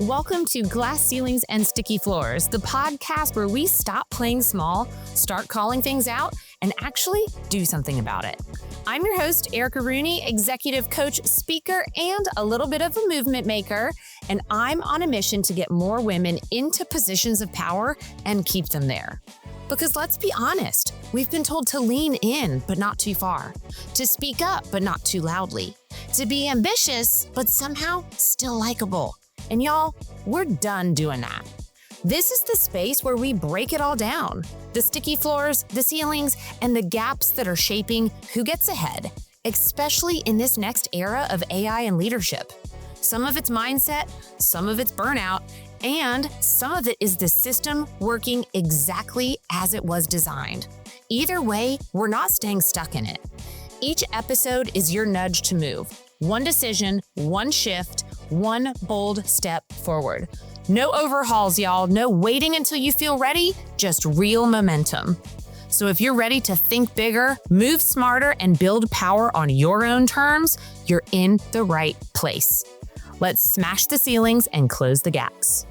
Welcome to Glass Ceilings and Sticky Floors, the podcast where we stop playing small, start calling things out, and actually do something about it. I'm your host, Erica Rooney, executive coach, speaker, and a little bit of a movement maker, and I'm on a mission to get more women into positions of power and keep them there. Because let's be honest, we've been told to lean in, but not too far, to speak up, but not too loudly, to be ambitious, but somehow still likable. And y'all, we're done doing that. This is the space where we break it all down. The sticky floors, the ceilings, and the gaps that are shaping who gets ahead, especially in this next era of AI and leadership. Some of it's mindset, some of it's burnout, and some of it is the system working exactly as it was designed. Either way, we're not staying stuck in it. Each episode is your nudge to move. One decision, one shift, one bold step forward. No overhauls, y'all. No waiting until you feel ready, just real momentum. So if you're ready to think bigger, move smarter, and build power on your own terms, you're in the right place. Let's smash the ceilings and close the gaps.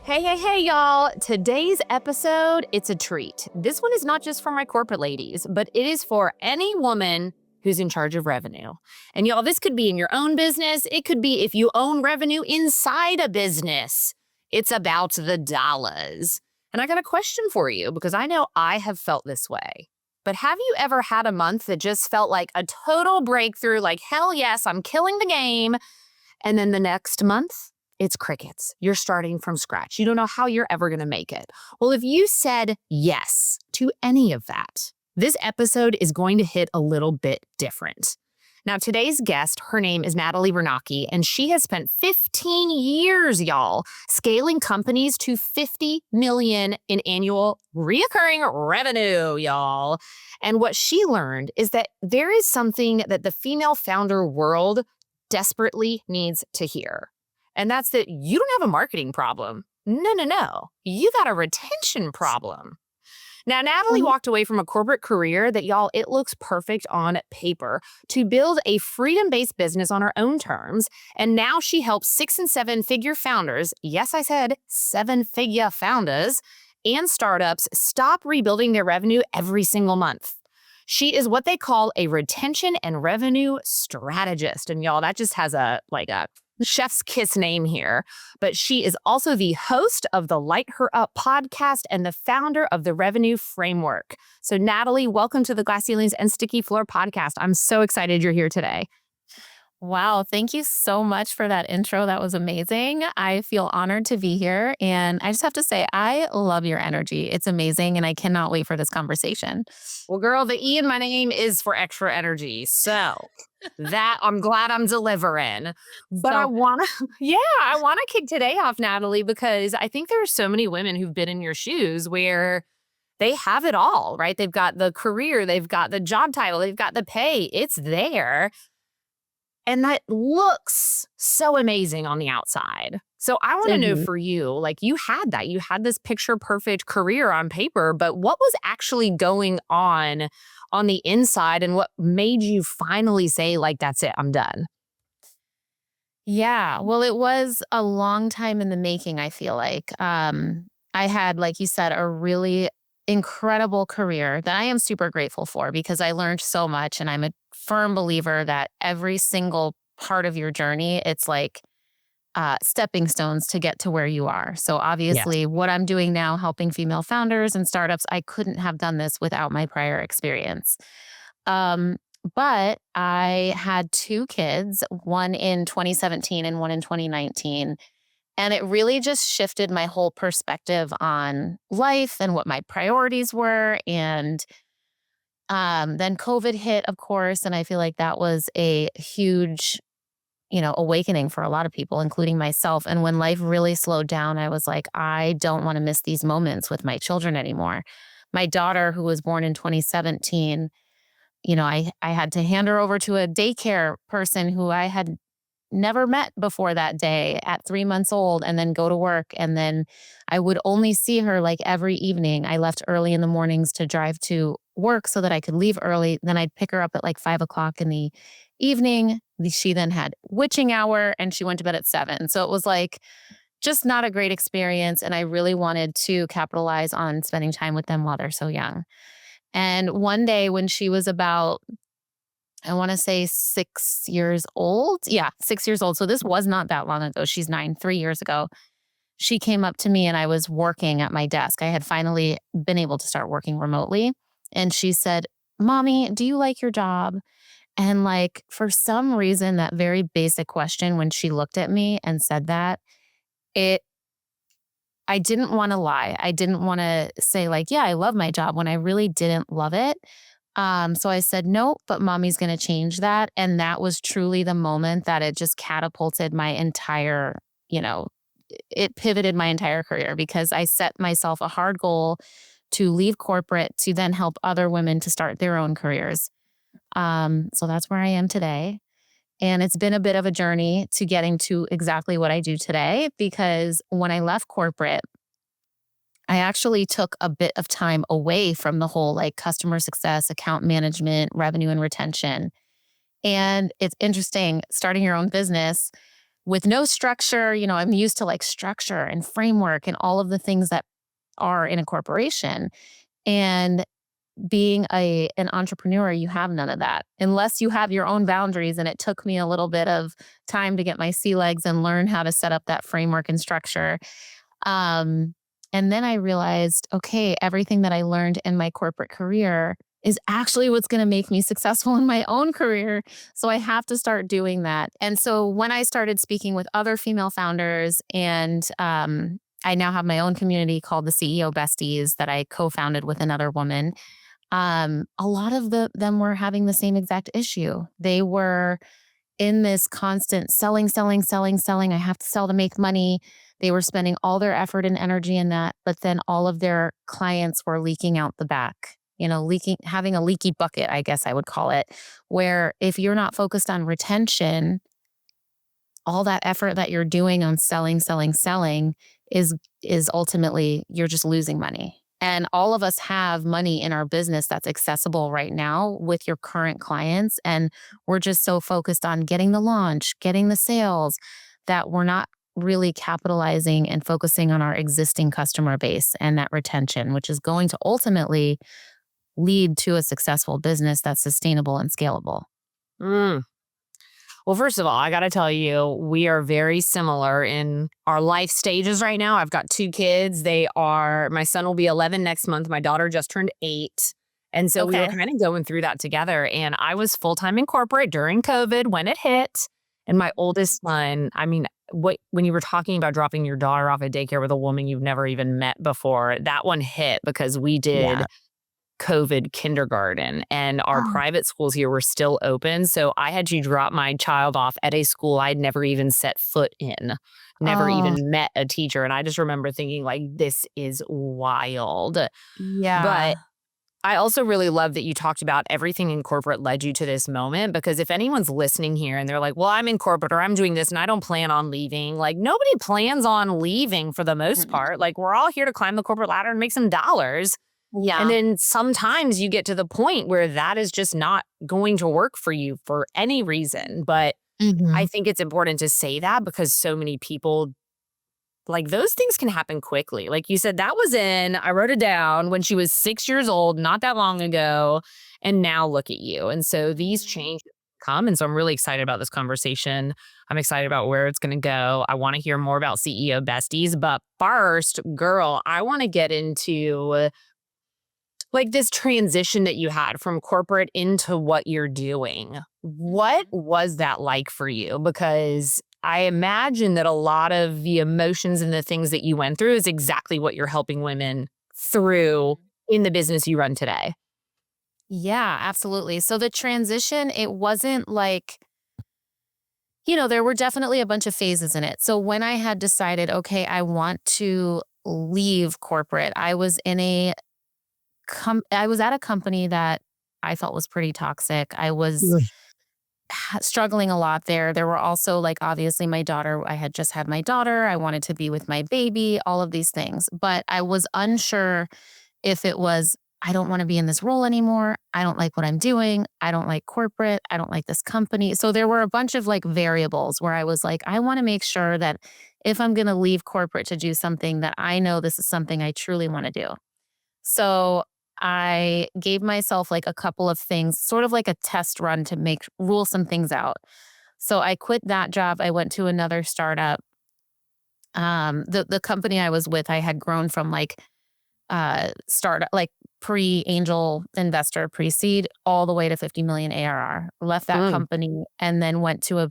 Hey, y'all. Today's episode, it's a treat. This one is not just for my corporate ladies, but it is for any woman who's in charge of revenue. And y'all, this could be in your own business. It could be if you own revenue inside a business. It's about the dollars. And I got a question for you because I know I have felt this way. But have you ever had a month that just felt like a total breakthrough, like, hell yes, I'm killing the game. And then the next month, it's crickets. You're starting from scratch. You don't know how you're ever going to make it. Well, if you said yes to any of that, this episode is going to hit a little bit different. Now, today's guest, her name is Natalie Bernacchi, and she has spent 15 years, y'all, scaling companies to 50 million in annual reoccurring revenue, y'all. And what she learned is that there is something that the female founder world desperately needs to hear. And that's that you don't have a marketing problem. No. You got a retention problem. Now, Natalie walked away from a corporate career that, y'all, it looks perfect on paper to build a freedom-based business on her own terms. And now she helps 6- and 7-figure founders, yes, I said 7-figure founders, and startups stop rebuilding their revenue every single month. She is what they call a retention and revenue strategist. And y'all, that just has a chef's kiss name here, but she is also the host of the Light Her Up podcast and the founder of the Revenue Framework. So Natalie, welcome to the Glass Ceilings and Sticky Floor podcast. I'm so excited you're here today. Wow. Thank you so much for that intro. That was amazing. I feel honored to be here. And I just have to say, I love your energy. It's amazing. And I cannot wait for this conversation. Well, girl, the E in my name is for extra energy. So that I'm glad I'm delivering. But I want to kick today off, Natalie, because I think there are so many women who've been in your shoes where they have it all, right? They've got the career, they've got the job title, they've got the pay. It's there. And that looks so amazing on the outside. So I want to know for you, like you had this picture perfect career on paper, but what was actually going on the inside and what made you finally say, like, that's it, I'm done? Yeah, well, it was a long time in the making, I feel like. I had, like you said, a really incredible career that I am super grateful for because I learned so much. And I'm a firm believer that every single part of your journey, it's like stepping stones to get to where you are. So obviously what I'm doing now, helping female founders and startups, I couldn't have done this without my prior experience. But I had 2 kids, one in 2017 and one in 2019. And it really just shifted my whole perspective on life and what my priorities were. And then COVID hit, of course. And I feel like that was a huge, awakening for a lot of people, including myself. And when life really slowed down, I was like, I don't want to miss these moments with my children anymore. My daughter, who was born in 2017, I had to hand her over to a daycare person who I had never met before that day at 3 months old, and then go to work. And then I would only see her like every evening. I left early in the mornings to drive to work so that I could leave early. Then I'd pick her up at like 5 o'clock in the evening. She then had witching hour and she went to bed at 7. So it was like just not a great experience. And I really wanted to capitalize on spending time with them while they're so young. And one day when she was about, I want to say 6 years old. Yeah, 6 years old. So this was not that long ago. She's 9, 3 years ago. She came up to me and I was working at my desk. I had finally been able to start working remotely. And she said, Mommy, do you like your job? And like, for some reason, that very basic question, when she looked at me and said that, it, I didn't want to lie. I didn't want to say like, yeah, I love my job when I really didn't love it. So I said, no, but mommy's going to change that. And that was truly the moment that it just catapulted my entire, you know, it pivoted my entire career because I set myself a hard goal to leave corporate to then help other women to start their own careers. So that's where I am today. And it's been a bit of a journey to getting to exactly what I do today, because when I left corporate, I actually took a bit of time away from the whole like customer success, account management, revenue and retention. And it's interesting starting your own business with no structure. You know, I'm used to like structure and framework and all of the things that are in a corporation. And being an entrepreneur, you have none of that unless you have your own boundaries. And it took me a little bit of time to get my sea legs and learn how to set up that framework and structure. Um, and then I realized, okay, everything that I learned in my corporate career is actually what's going to make me successful in my own career. So I have to start doing that. And so when I started speaking with other female founders, and I now have my own community called the CEO Besties that I co-founded with another woman. A lot of them were having the same exact issue. They were in this constant selling, selling, selling, selling. I have to sell to make money. They were spending all their effort and energy in that, but then all of their clients were leaking out the back, you know, having a leaky bucket, I guess I would call it, where if you're not focused on retention, all that effort that you're doing on selling, selling, selling is ultimately you're just losing money. And all of us have money in our business that's accessible right now with your current clients. And we're just so focused on getting the launch, getting the sales, that we're not really capitalizing and focusing on our existing customer base and that retention, which is going to ultimately lead to a successful business that's sustainable and scalable. Mm. Well, first of all, I got to tell you, we are very similar in our life stages right now. I've got 2 kids. My son will be 11 next month. My daughter just turned 8. And so we were Okay. kind of going through that together. And I was full-time in corporate during COVID when it hit. And my oldest son, I mean, when you were talking about dropping your daughter off at daycare with a woman you've never even met before, that one hit because we did Yeah. COVID kindergarten and our Oh. private schools here were still open. So I had to drop my child off at a school I'd never even set foot in, never Oh, even met a teacher. And I just remember thinking like, this is wild. yeah. But I also really love that you talked about everything in corporate led you to this moment, because if anyone's listening here and they're like, well, I'm in corporate or I'm doing this and I don't plan on leaving, like nobody plans on leaving for the most Mm-mm. part. Like we're all here to climb the corporate ladder and make some dollars. And Yeah. then sometimes you get to the point where that is just not going to work for you for any reason. But I Mhm. think it's important to say that because so many people, like those things can happen quickly. Like you said, I wrote it down when she was 6 years old, not that long ago. And now look at you. And so these Mhm. changes come. And so I'm really excited about this conversation. I'm excited about where it's going to go. I want to hear more about CEO Besties. But first, girl, I want to get into like this transition that you had from corporate into what you're doing. What Mhm. was that like for you? Because I imagine that a lot of the emotions and the things that you went through is exactly what you're helping women through Mhm. in the business you run today. Yeah, absolutely. So the transition, it wasn't like, there were definitely a bunch of phases in it. So when I had decided, okay, I want to leave corporate, I was at a company that I felt was pretty toxic. I was Ugh. struggling a lot there. There were also like obviously my daughter, I had just had my daughter. I wanted to be with my baby, all of these things. But I was unsure if it was I don't want to be in this role anymore. I don't like what I'm doing. I don't like corporate. I don't like this company. So there were a bunch of like variables where I was like, I want to make sure that if I'm going to leave corporate to do something, that I know this is something I truly want to do. So I gave myself like a couple of things, sort of like a test run to rule some things out. So I quit that job. I went to another startup. The company I was with, I had grown from like startup, like pre-angel investor, pre-seed, all the way to 50 million ARR. Left that Mm. company and then went to a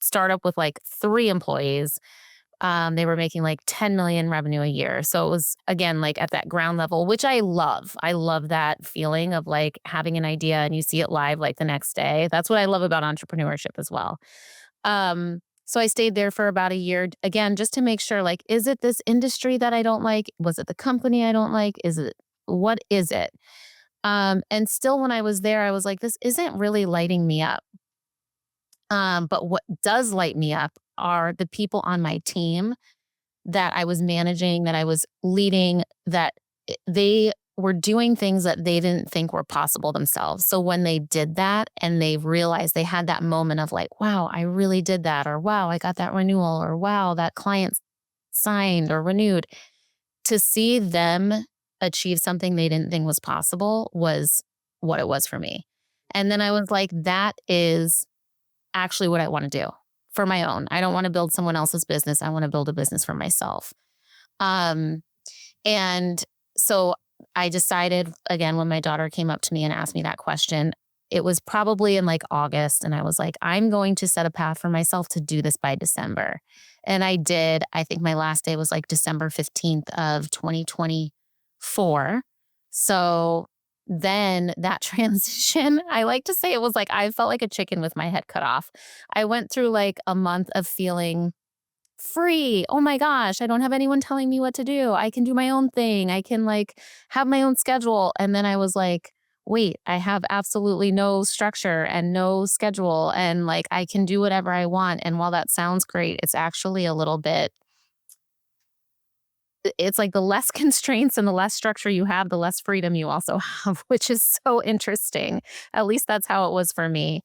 startup with like 3 employees. They were making like 10 million revenue a year. So it was again like at that ground level, which I love. I love that feeling of like having an idea and you see it live like the next day. That's what I love about entrepreneurship as well. So I stayed there for about a year, again, just to make sure, like, is it this industry that I don't like? Was it the company I don't like? What is it? And still when I was there, I was like, this isn't really lighting me up. But what does light me up are the people on my team that I was managing, that I was leading, that they were doing things that they didn't think were possible themselves. So when they did that and they realized, they had that moment of like, wow, I really did that, or wow, I got that renewal, or wow, that client signed or renewed, to see them achieve something they didn't think was possible was what it was for me. And then I was like, that is actually what I want to do for my own. I don't want to build someone else's business. I want to build a business for myself. Um, and so I decided, again, when my daughter came up to me and asked me that question, it was probably in like August. And I was like, I'm going to set a path for myself to do this by December. And I did. I think my last day was like December 15th of 2024. So then that transition, I like to say it was like I felt like a chicken with my head cut off. I went through like a month of feeling free. Oh my gosh, I don't have anyone telling me what to do. I can do my own thing. I can like have my own schedule. And then I was like, wait, I have absolutely no structure and no schedule. And like I can do whatever I want. And while that sounds great, it's actually a little bit, it's like the less constraints and the less structure you have, the less freedom you also have, which is so interesting. At least that's how it was for me.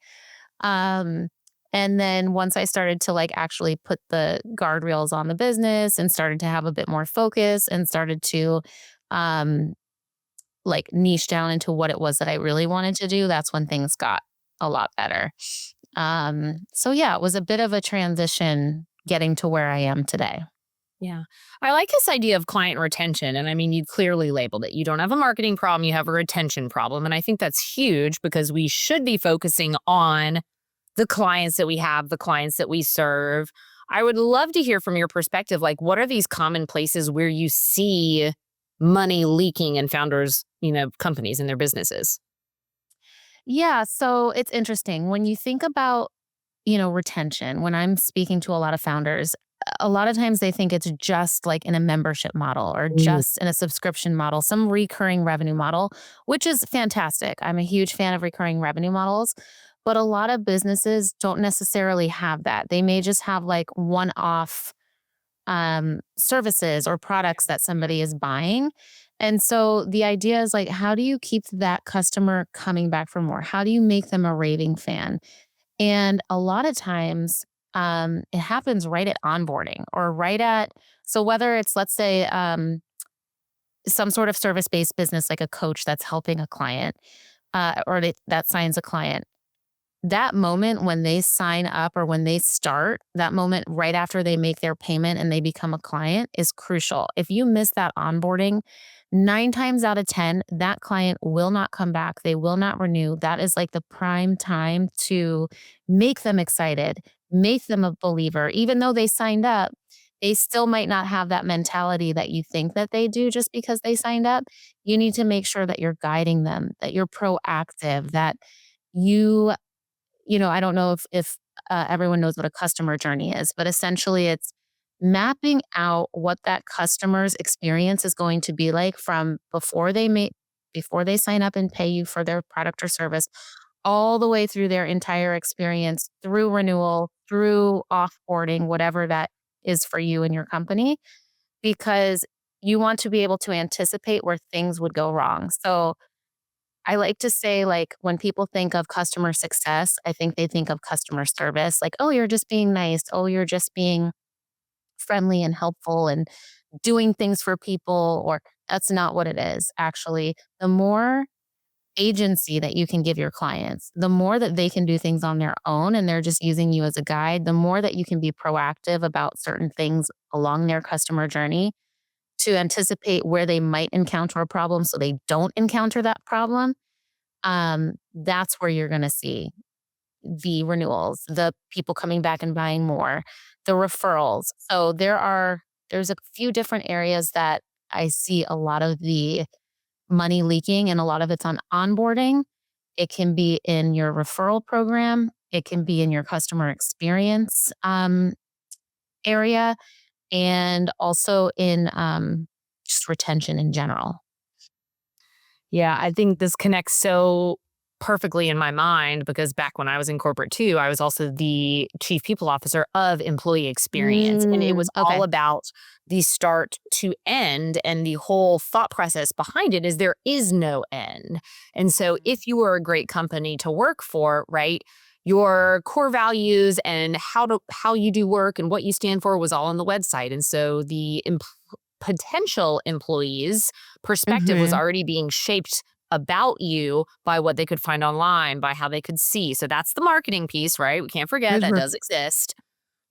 Um, and then once I started to like actually put the guardrails on the business and started to have a bit more focus and started to um, like niche down into what it was that I really wanted to do, that's when things got a lot better. So yeah, it was a bit of a transition getting to where I am today. Yeah. I like this idea of client retention. And I mean, you clearly labeled it. You don't have a marketing problem, you have a retention problem. And I think that's huge because we should be focusing on the clients that we have, the clients that we serve. I would love to hear from your perspective, like what are these common places where you see money leaking in founders, companies and their businesses? Yeah, so it's interesting when you think about, retention. When I'm speaking to a lot of founders, a lot of times they think it's just like in a membership model or Mm. just in a subscription model, some recurring revenue model, which is fantastic. I'm a huge fan of recurring revenue models, but a lot of businesses don't necessarily have that. They may just have like one-off services or products that somebody is buying. And so the idea is like, how do you keep that customer coming back for more? How do you make them a raving fan? And a lot of times, it happens right at onboarding or so whether it's, let's say, some sort of service based business, like a coach that's helping a client that signs a client, that moment when they sign up or when they start, that moment right after they make their payment and they become a client is crucial. If you miss that onboarding, 9 times out of 10, that client will not come back. They will not renew. That is like the prime time to make them excited, make them a believer. Even though they signed up, they still might not have that mentality that you think that they do just because they signed up. You need to make sure that you're guiding them, that you're proactive, that you I don't know if everyone knows what a customer journey is, but essentially it's mapping out what that customer's experience is going to be like from before they sign up and pay you for their product or service, all the way through their entire experience, through renewal, through offboarding, whatever that is for you and your company, because you want to be able to anticipate where things would go wrong. So I like to say, like, when people think of customer success, I think they think of customer service. Like, oh, you're just being nice. Oh, you're just being friendly and helpful and doing things for people. Or that's not what it is. Actually, the more agency that you can give your clients, the more that they can do things on their own and they're just using you as a guide, the more that you can be proactive about certain things along their customer journey to anticipate where they might encounter a problem so they don't encounter that problem. That's where you're going to see the renewals, the people coming back and buying more, the referrals. So there's a few different areas that I see a lot of the money leaking, and a lot of it's on onboarding. It can be in your referral program. It can be in your customer experience area, and also in just retention in general. Yeah, I think this connects so perfectly in my mind because back when I was in corporate too, I was also the chief people officer of employee experience. And it was all Okay. about the start to end. And the whole thought process behind it is there is no end. And so if you were a great company to work for, right? Your core values and how you do work and what you stand for was all on the website. And so the potential employees' perspective was Mm-hmm. already being shaped about you by what they could find online, by how they could see. So that's the marketing piece, right? We can't forget that Mm-hmm. does exist.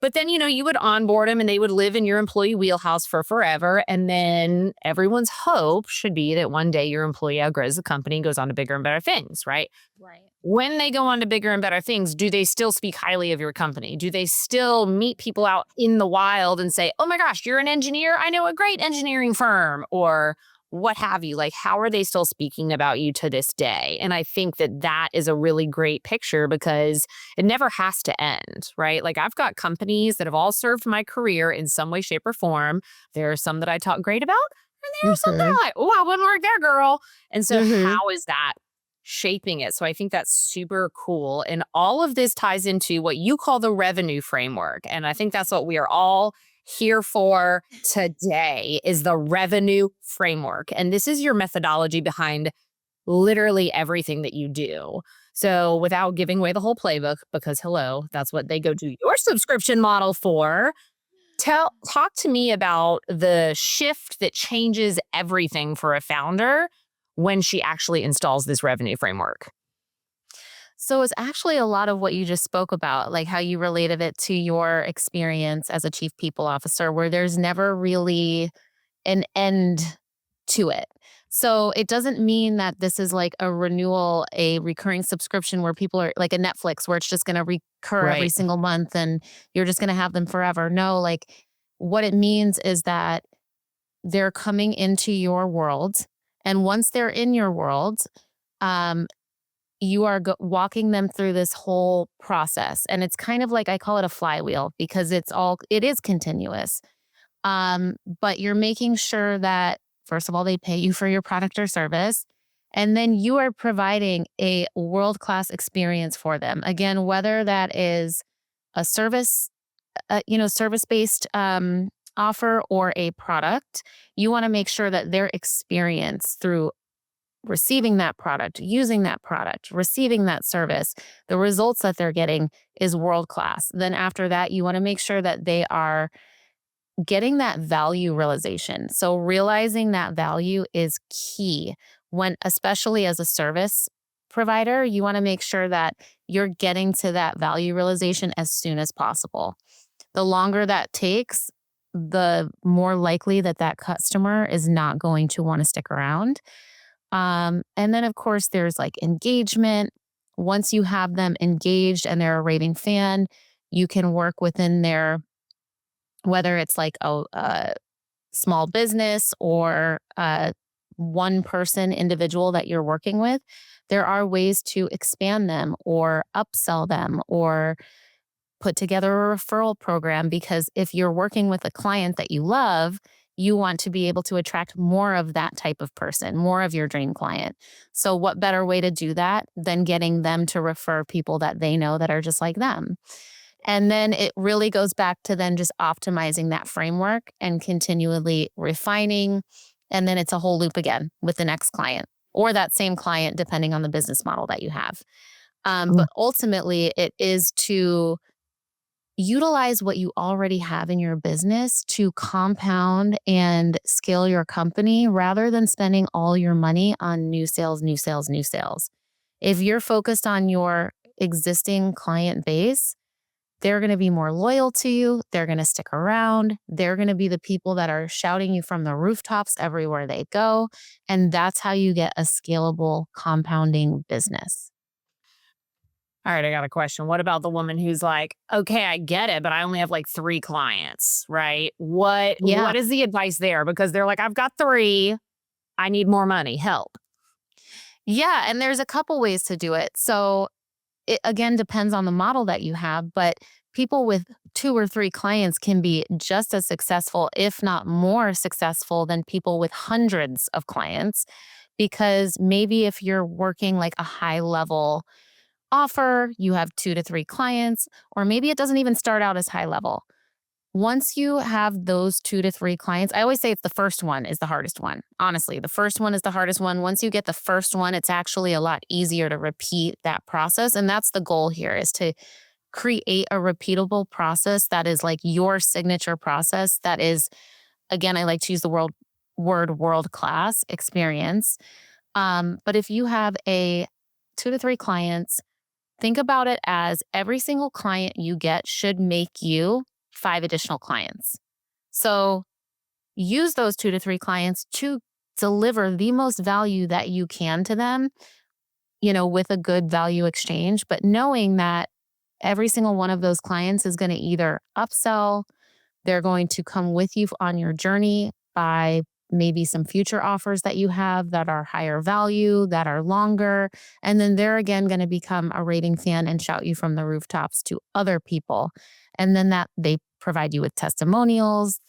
But then, you would onboard them and they would live in your employee wheelhouse for forever. And then everyone's hope should be that one day your employee outgrows the company and goes on to bigger and better things, right? Right. When they go on to bigger and better things, do they still speak highly of your company? Do they still meet people out in the wild and say, oh my gosh, you're an engineer? I know a great engineering firm, or what have you? Like, how are they still speaking about you to this day? And I think that that is a really great picture because it never has to end, right? Like, I've got companies that have all served my career in some way, shape, or form. There are some that I talk great about, and there are some that Mm-hmm. are like, oh, I wouldn't work there, girl. And so, Mm-hmm. how is that shaping it? So I think that's super cool. And all of this ties into what you call the revenue framework. And I think that's what we are all here for today is the revenue framework. And this is your methodology behind literally everything that you do. So without giving away the whole playbook, because hello, that's what they go to your subscription model for. Talk to me about the shift that changes everything for a founder when she actually installs this revenue framework. So it's actually a lot of what you just spoke about, like how you related it to your experience as a chief people officer, where there's never really an end to it. So it doesn't mean that this is like a renewal, a recurring subscription where people are like a Netflix where it's just going to recur every Right. single month and you're just going to have them forever. No, like what it means is that they're coming into your world. And once they're in your world, um, you are walking them through this whole process. And it's kind of like I call it a flywheel because it is continuous. But you're making sure that, first of all, they pay you for your product or service. And then you are providing a world class experience for them. Again, whether that is a service based offer or a product, you want to make sure that their experience through receiving that product, using that product, receiving that service, the results that they're getting is world class. Then after that, you want to make sure that they are getting that value realization. So realizing that value is key especially as a service provider, you want to make sure that you're getting to that value realization as soon as possible. The longer that takes, the more likely that customer is not going to want to stick around. And then, of course, there's like engagement. Once you have them engaged and they're a raving fan, you can work within whether it's like a small business or a one person individual that you're working with, there are ways to expand them or upsell them or put together a referral program because if you're working with a client that you love, you want to be able to attract more of that type of person, more of your dream client. So, what better way to do that than getting them to refer people that they know that are just like them? And then it really goes back to then just optimizing that framework and continually refining. And then it's a whole loop again with the next client or that same client, depending on the business model that you have. But ultimately, it is to utilize what you already have in your business to compound and scale your company rather than spending all your money on new sales, new sales, new sales. If you're focused on your existing client base, they're going to be more loyal to you. They're going to stick around. They're going to be the people that are shouting you from the rooftops everywhere they go. And that's how you get a scalable compounding business. All right, I got a question. What about the woman who's like, okay, I get it, but I only have like 3 clients, right? Yeah. What is the advice there? Because they're like, I've got 3, I need more money, help. Yeah. And there's a couple ways to do it. So it again depends on the model that you have, but people with 2 or 3 clients can be just as successful, if not more successful, than people with hundreds of clients. Because maybe if you're working like a high level offer, you have 2 to 3 clients, or maybe it doesn't even start out as high level. Once you have those 2 to 3 clients, I always say it's the first one is the hardest one. Honestly, the first one is the hardest one. Once you get the first one, it's actually a lot easier to repeat that process. And that's the goal here, is to create a repeatable process that is like your signature process. That is, again, I like to use the word world class experience. But if you have a 2 to 3 clients, think about it as every single client you get should make you 5 additional clients. So use those 2 to 3 clients to deliver the most value that you can to them, with a good value exchange, but knowing that every single one of those clients is going to either upsell, they're going to come with you on your journey by maybe some future offers that you have that are higher value, that are longer. And then they're again going to become a raving fan and shout you from the rooftops to other people. And then that they provide you with testimonials,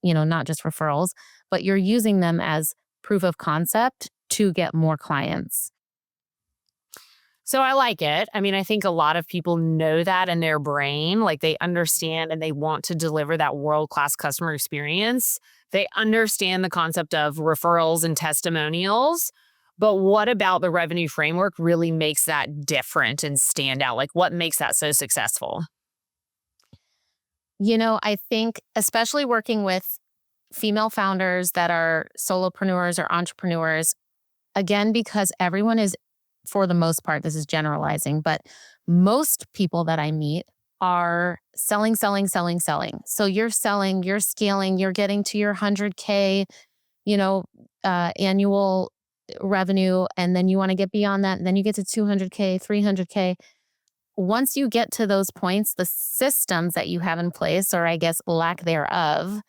not just referrals, but you're using them as proof of concept to get more clients. So I like it. I mean, I think a lot of people know that in their brain. Like they understand and they want to deliver that world class customer experience. They understand the concept of referrals and testimonials. But what about the revenue framework really makes that different and stand out? Like what makes that so successful? I think especially working with female founders that are solopreneurs or entrepreneurs, again, because everyone is, for the most part, this is generalizing, but most people that I meet are selling, selling, selling, selling. So you're selling, you're scaling, you're getting to your 100K, annual revenue, and then you want to get beyond that, and then you get to 200K, 300K. Once you get to those points, the systems that you have in place, or I guess lack thereof,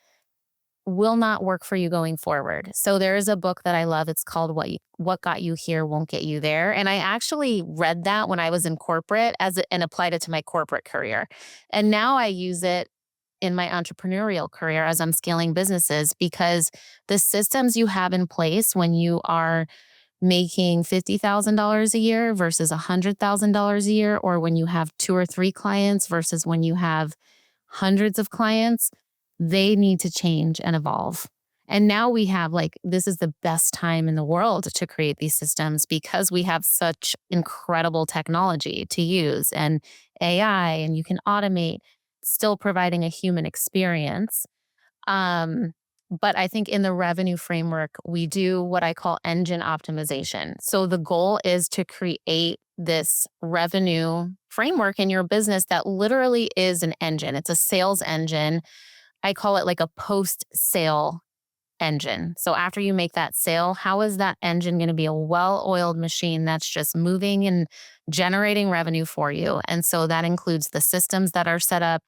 will not work for you going forward. So there is a book that I love. It's called What Got You Here Won't Get You There. And I actually read that when I was in corporate and applied it to my corporate career. And now I use it in my entrepreneurial career as I'm scaling businesses, because the systems you have in place when you are making $50,000 a year versus $100,000 a year, or when you have 2 or 3 clients versus when you have hundreds of clients, they need to change and evolve. And now we have this is the best time in the world to create these systems because we have such incredible technology to use and AI, and you can automate, still providing a human experience. But I think in the revenue framework, we do what I call engine optimization. So the goal is to create this revenue framework in your business that literally is an engine. It's a sales engine. I call it like a post-sale engine. So after you make that sale, how is that engine going to be a well-oiled machine that's just moving and generating revenue for you? And so that includes the systems that are set up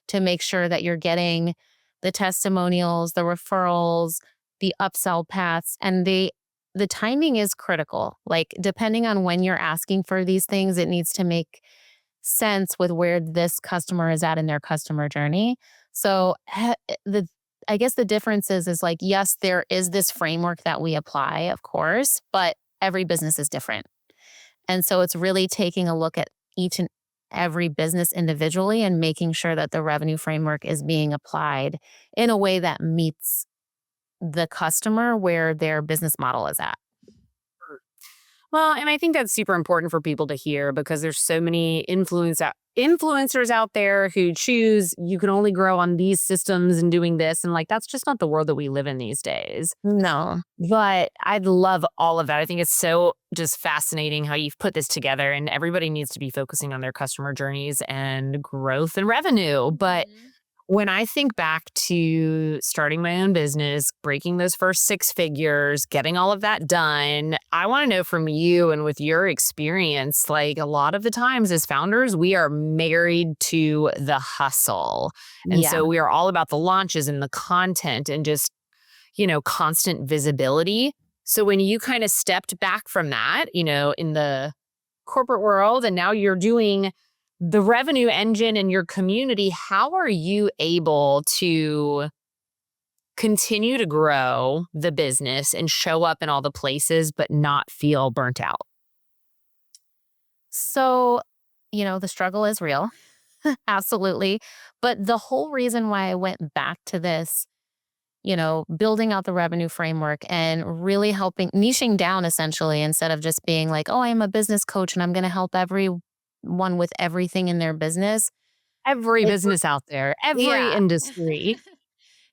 to make sure that you're getting the testimonials, the referrals, the upsell paths, and the timing is critical. Like depending on when you're asking for these things, it needs to make sense with where this customer is at in their customer journey. So I guess the difference is like, yes, there is this framework that we apply, of course, but every business is different. And so it's really taking a look at each and every business individually and making sure that the revenue framework is being applied in a way that meets the customer where their business model is at. Well, and I think that's super important for people to hear because there's so many influencers out there who choose you can only grow on these systems and doing this. And like, that's just not the world that we live in these days. No. But I'd love all of that. I think it's so just fascinating how you've put this together, and everybody needs to be focusing on their customer journeys and growth and revenue. But Mhm. when I think back to starting my own business, breaking those first six figures, getting all of that done, I want to know from you and with your experience, like a lot of the times as founders, we are married to the hustle. And Yeah. so we are all about the launches and the content and just, constant visibility. So when you kind of stepped back from that, in the corporate world, and now you're doing the revenue engine in your community, how are you able to continue to grow the business and show up in all the places but not feel burnt out? So, the struggle is real. Absolutely. But the whole reason why I went back to this, building out the revenue framework and really helping niching down essentially instead of just being like, oh, I'm a business coach and I'm going to help everyone with everything in their business. Every It's, business out there, every yeah. industry.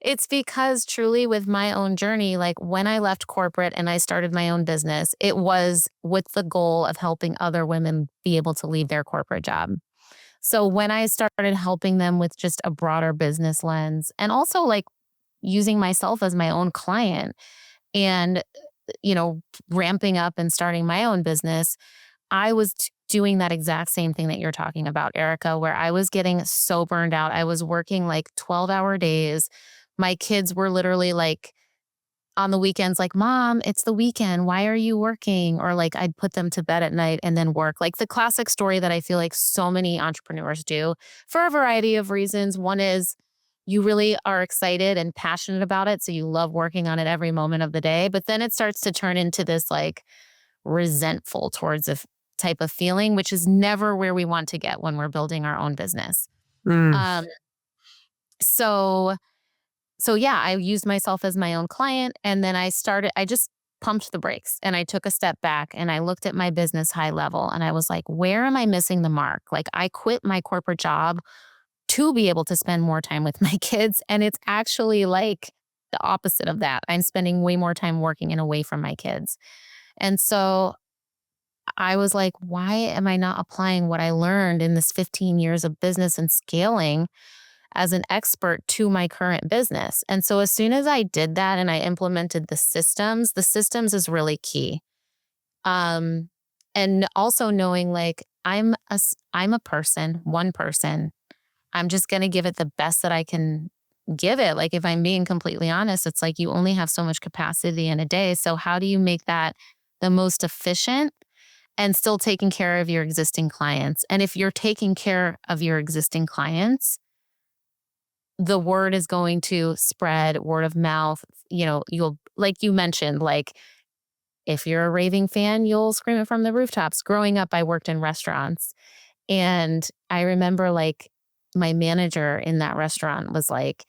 It's because truly with my own journey, like when I left corporate and I started my own business, it was with the goal of helping other women be able to leave their corporate job. So when I started helping them with just a broader business lens and also like using myself as my own client and, you know, ramping up and starting my own business, I was doing that exact same thing that you're talking about, Erica, where I was getting so burned out. I was working like 12-hour days. My kids were literally like on the weekends, like, Mom, it's the weekend. Why are you working? Or like I'd put them to bed at night and then work. Like the classic story that I feel like so many entrepreneurs do for a variety of reasons. One is you really are excited and passionate about it. So you love working on it every moment of the day. But then it starts to turn into this like resentful towards type of feeling, which is never where we want to get when we're building our own business. Mm. Um, so so yeah, I used myself as my own client and then I just pumped the brakes and I took a step back and I looked at my business high level and I was like, where am I missing the mark? Like I quit my corporate job to be able to spend more time with my kids. And it's actually like the opposite of that. I'm spending way more time working and away from my kids. And so I was like, why am I not applying what I learned in this 15 years of business and scaling as an expert to my current business? And so as soon as I did that and I implemented the systems is really key. Um, and also knowing like I'm a person, one person. I'm just going to give it the best that I can give it. Like if I'm being completely honest, it's like you only have so much capacity in a day. So how do you make that the most efficient and still taking care of your existing clients? And if you're taking care of your existing clients, the word is going to spread, word of mouth. You'll, like you mentioned, like if you're a raving fan, you'll scream it from the rooftops. Growing up, I worked in restaurants. And I remember like my manager in that restaurant was like,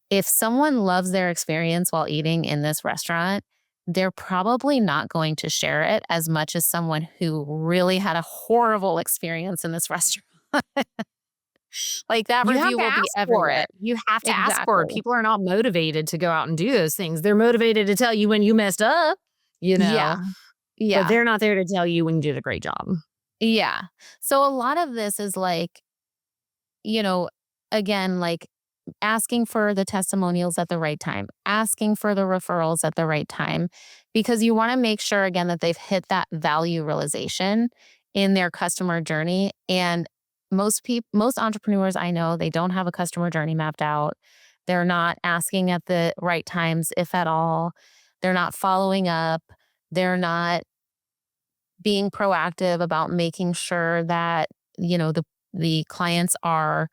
if someone loves their experience while eating in this restaurant, they're probably not going to share it as much as someone who really had a horrible experience in this restaurant. Like that You have review to will be ask for everywhere. it. You have to ask for it. Exactly. People are not motivated to go out and do those things. They're motivated to tell you when you messed up, you know, Yeah. but Yeah. they're not there to tell you when you did a great job. Yeah. So a lot of this is like, you know, again, like asking for the testimonials at the right time, asking for the referrals at the right time, because you want to make sure, again, that they've hit that value realization in their customer journey. And most entrepreneurs I know, they don't have a customer journey mapped out. They're not asking at the right times, if at all. They're not following up. They're not being proactive about making sure that, the clients are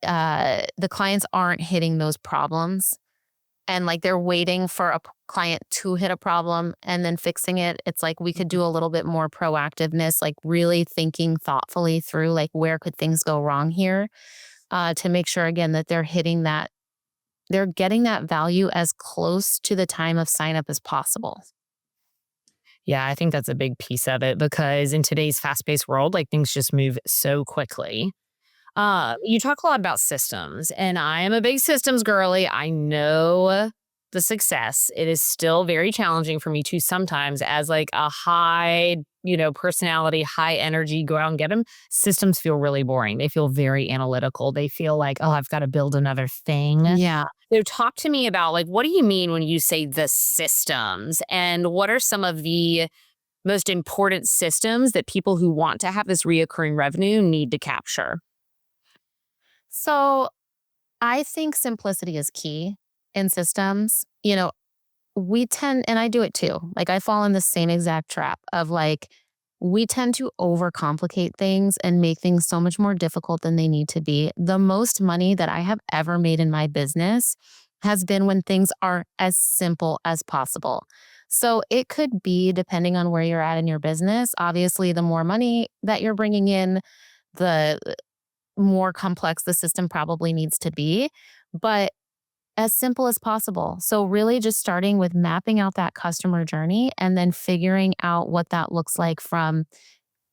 the clients aren't hitting those problems and like they're waiting for a client to hit a problem and then fixing it. It's like we could do a little bit more proactiveness, like really thinking thoughtfully through like where could things go wrong here, to make sure again that they're getting that value as close to the time of sign up as possible. Yeah, I think that's a big piece of it because in today's fast-paced world, like things just move so quickly. You talk a lot about systems, and I am a big systems girly. I know the success. It is still very challenging for me to sometimes, as like a high, personality, high energy, go out and get them. Systems feel really boring. They feel very analytical. They feel like, oh, I've got to build another thing. Yeah. So talk to me about like, what do you mean when you say the systems, and what are some of the most important systems that people who want to have this reoccurring revenue need to capture? So I think simplicity is key in systems. We tend, and I do it too. Like I fall in the same exact trap of like, we tend to overcomplicate things and make things so much more difficult than they need to be. The most money that I have ever made in my business has been when things are as simple as possible. So it could be depending on where you're at in your business. Obviously, the more money that you're bringing in, the more complex the system probably needs to be. But as simple as possible. So really just starting with mapping out that customer journey and then figuring out what that looks like from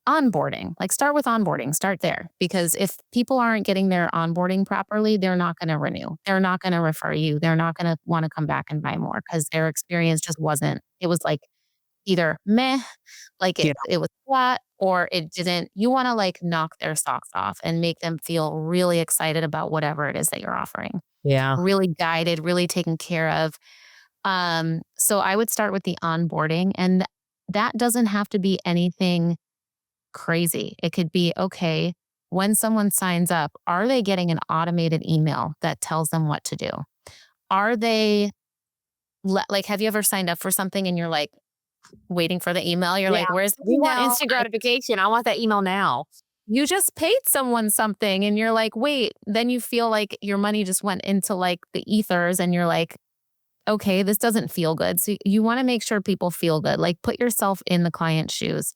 onboarding. Like start with onboarding, start there. Because if people aren't getting their onboarding properly, they're not going to renew. They're not going to refer you. They're not going to want to come back and buy more because their experience just wasn't, it was like either meh, like Yeah. it was flat, or it didn't. You want to like knock their socks off and make them feel really excited about whatever it is that you're offering, Yeah. really guided, really taken care of. So I would start with the onboarding, and that doesn't have to be anything crazy. It could be, okay, when someone signs up, are they getting an automated email that tells them what to do? Are they like, have you ever signed up for something and you're like waiting for the email? You're Yeah. like, where's the We want email? instant gratification. I want that email now. You just paid someone something and you're like, wait, then you feel like your money just went into like the ethers and you're like, okay, this doesn't feel good. So you want to make sure people feel good. Like put yourself in the client's shoes.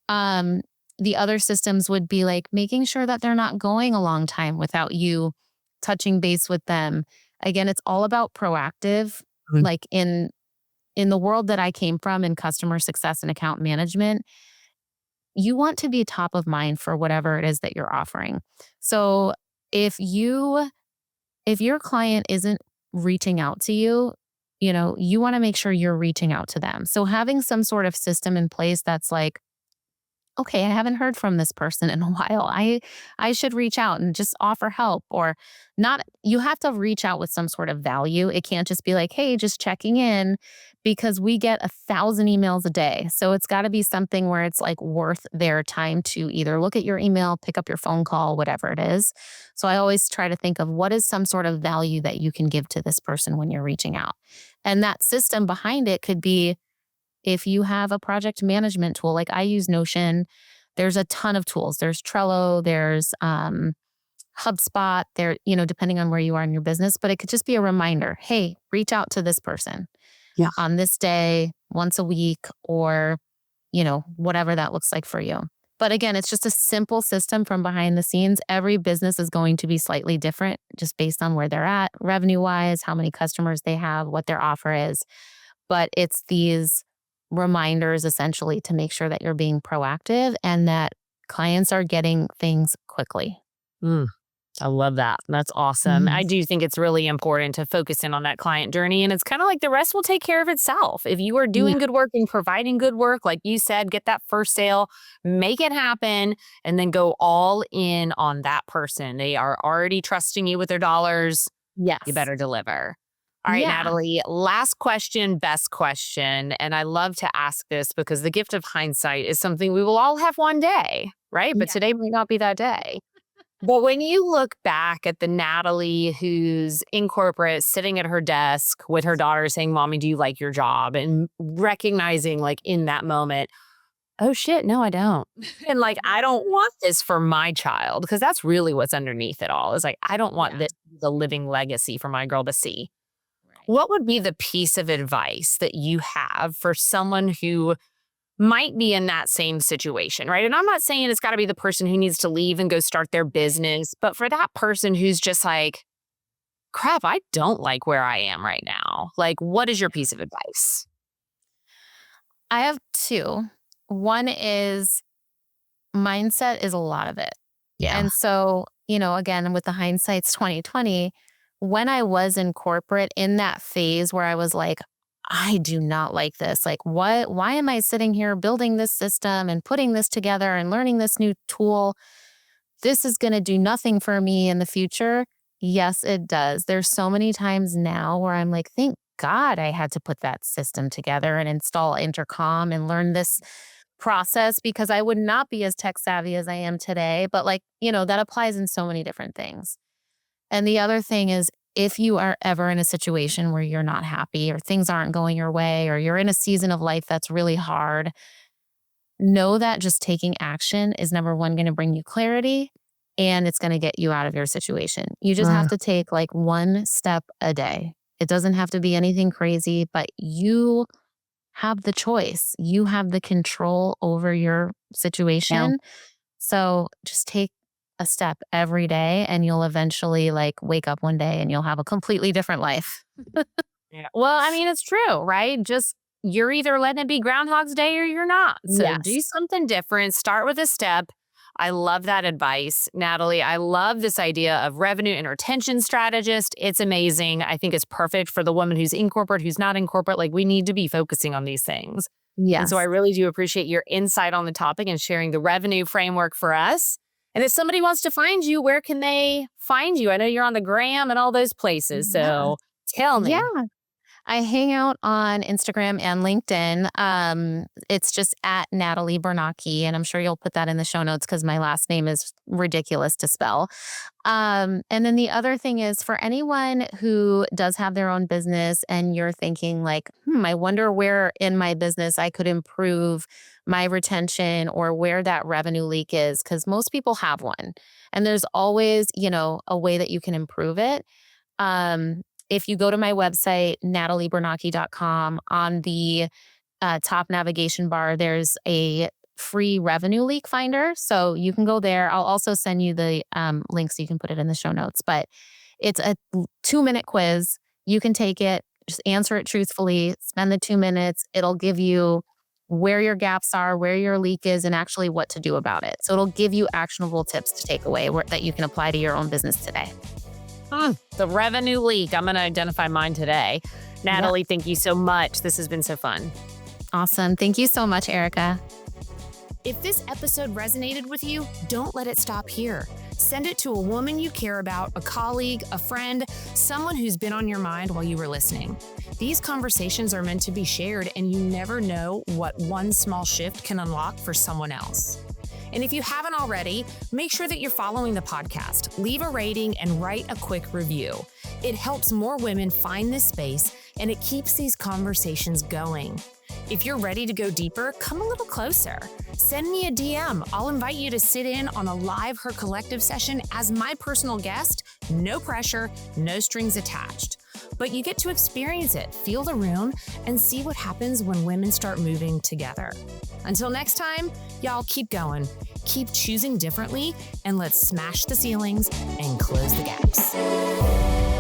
Um, the other systems would be like making sure that they're not going a long time without you touching base with them. Again, it's all about proactive. Mhm. Like in the world that I came from in customer success and account management, you want to be top of mind for whatever it is that you're offering. So if you if your client isn't reaching out to you, you want to make sure you're reaching out to them. So having some sort of system in place that's like, okay, I haven't heard from this person in a while. I should reach out and just offer help, or not. You have to reach out with some sort of value. It can't just be like, hey, just checking in, because we get 1,000 emails a day. So it's got to be something where it's like worth their time to either look at your email, pick up your phone call, whatever it is. So I always try to think of what is some sort of value that you can give to this person when you're reaching out. And that system behind it could be, if you have a project management tool, like I use Notion, there's a ton of tools. There's Trello, there's HubSpot, there, depending on where you are in your business, but it could just be a reminder, hey, reach out to this person Yeah. on this day, once a week, or, whatever that looks like for you. But again, it's just a simple system from behind the scenes. Every business is going to be slightly different just based on where they're at, revenue wise, how many customers they have, what their offer is. But it's these reminders essentially to make sure that you're being proactive and that clients are getting things quickly. Mm, I love that. That's awesome. Mhm. I do think it's really important to focus in on that client journey. And it's kind of like the rest will take care of itself. If you are Yeah. doing good work and providing good work, like you said, get that first sale, make it happen, and then go all in on that person. They are already trusting you with their dollars. You Yes. better deliver. All right, Yeah. Natalie, last question, best question. And I love to ask this because the gift of hindsight is something we will all have one day, right? But Yeah. today might not be that day. But when you look back at the Natalie who's in corporate, sitting at her desk with her daughter saying, Mommy, do you like your job? And recognizing, like, in that moment, oh shit, no, I don't. And like, I don't want this for my child, because that's really what's underneath it all is like, I don't want Yeah. this as a living legacy for my girl to see. Right. What would be the piece of advice that you have for someone who might be in that same situation, right? And I'm not saying it's got to be the person who needs to leave and go start their business, but for that person who's just like, crap, I don't like where I am right now. Like, what is your piece of advice? I have two. One is mindset is a lot of it. Yeah. And so, again, with the hindsight's 2020, when I was in corporate in that phase where I was like, I do not like this. Like, why am I sitting here building this system and putting this together and learning this new tool? This is going to do nothing for me in the future. Yes, it does. There's so many times now where I'm like, thank God I had to put that system together and install intercom and learn this process because I would not be as tech savvy as I am today. But that applies in so many different things. And the other thing is, if you are ever in a situation where you're not happy or things aren't going your way or you're in a season of life that's really hard, know that just taking action is number one, going to bring you clarity and it's going to get you out of your situation. You just have to take one step a day. It doesn't have to be anything crazy, but you have the choice. You have the control over your situation. So just take a step every day and you'll eventually wake up one day and you'll have a completely different life. Yeah. Well, I mean, it's true, right? Just you're either letting it be Groundhog's Day or you're not. So do Yes. something different. Start with a step. I love that advice, Natalie. I love this idea of revenue and retention strategist. It's amazing. I think it's perfect for the woman who's in corporate, who's not in corporate. Like, we need to be focusing on these things. And so I Yes. really do appreciate your insight on the topic and sharing the revenue framework for us. And if somebody wants to find you, where can they find you? I know you're on the gram and all those places. Yeah. So tell Yeah. me. I hang out on Instagram and LinkedIn. It's just at Natalie Bernacchi, and I'm sure you'll put that in the show notes because my last name is ridiculous to spell. And then the other thing is for anyone who does have their own business and you're thinking I wonder where in my business I could improve my retention or where that revenue leak is, because most people have one. And there's always, a way that you can improve it. If you go to my website, nataliebernacchi.com, on the top navigation bar, there's a free revenue leak finder. So you can go there. I'll also send you the link so you can put it in the show notes. But it's a 2-minute quiz. You can take it, just answer it truthfully, spend the 2 minutes. It'll give you where your gaps are, where your leak is, and actually what to do about it. So it'll give you actionable tips to take away that you can apply to your own business today. The revenue leak. I'm going to identify mine today. Natalie, thank you so much. This has been so fun. Awesome. Thank you so much, Erica. If this episode resonated with you, don't let it stop here. Send it to a woman you care about, a colleague, a friend, someone who's been on your mind while you were listening. These conversations are meant to be shared, and you never know what one small shift can unlock for someone else. And if you haven't already, make sure that you're following the podcast. Leave a rating and write a quick review. It helps more women find this space, and it keeps these conversations going. If you're ready to go deeper, come a little closer. Send me a DM. I'll invite you to sit in on a live Her Collective session as my personal guest. No pressure, no strings attached. But you get to experience it, feel the room, and see what happens when women start moving together. Until next time, y'all keep going, keep choosing differently, and let's smash the ceilings and close the gaps.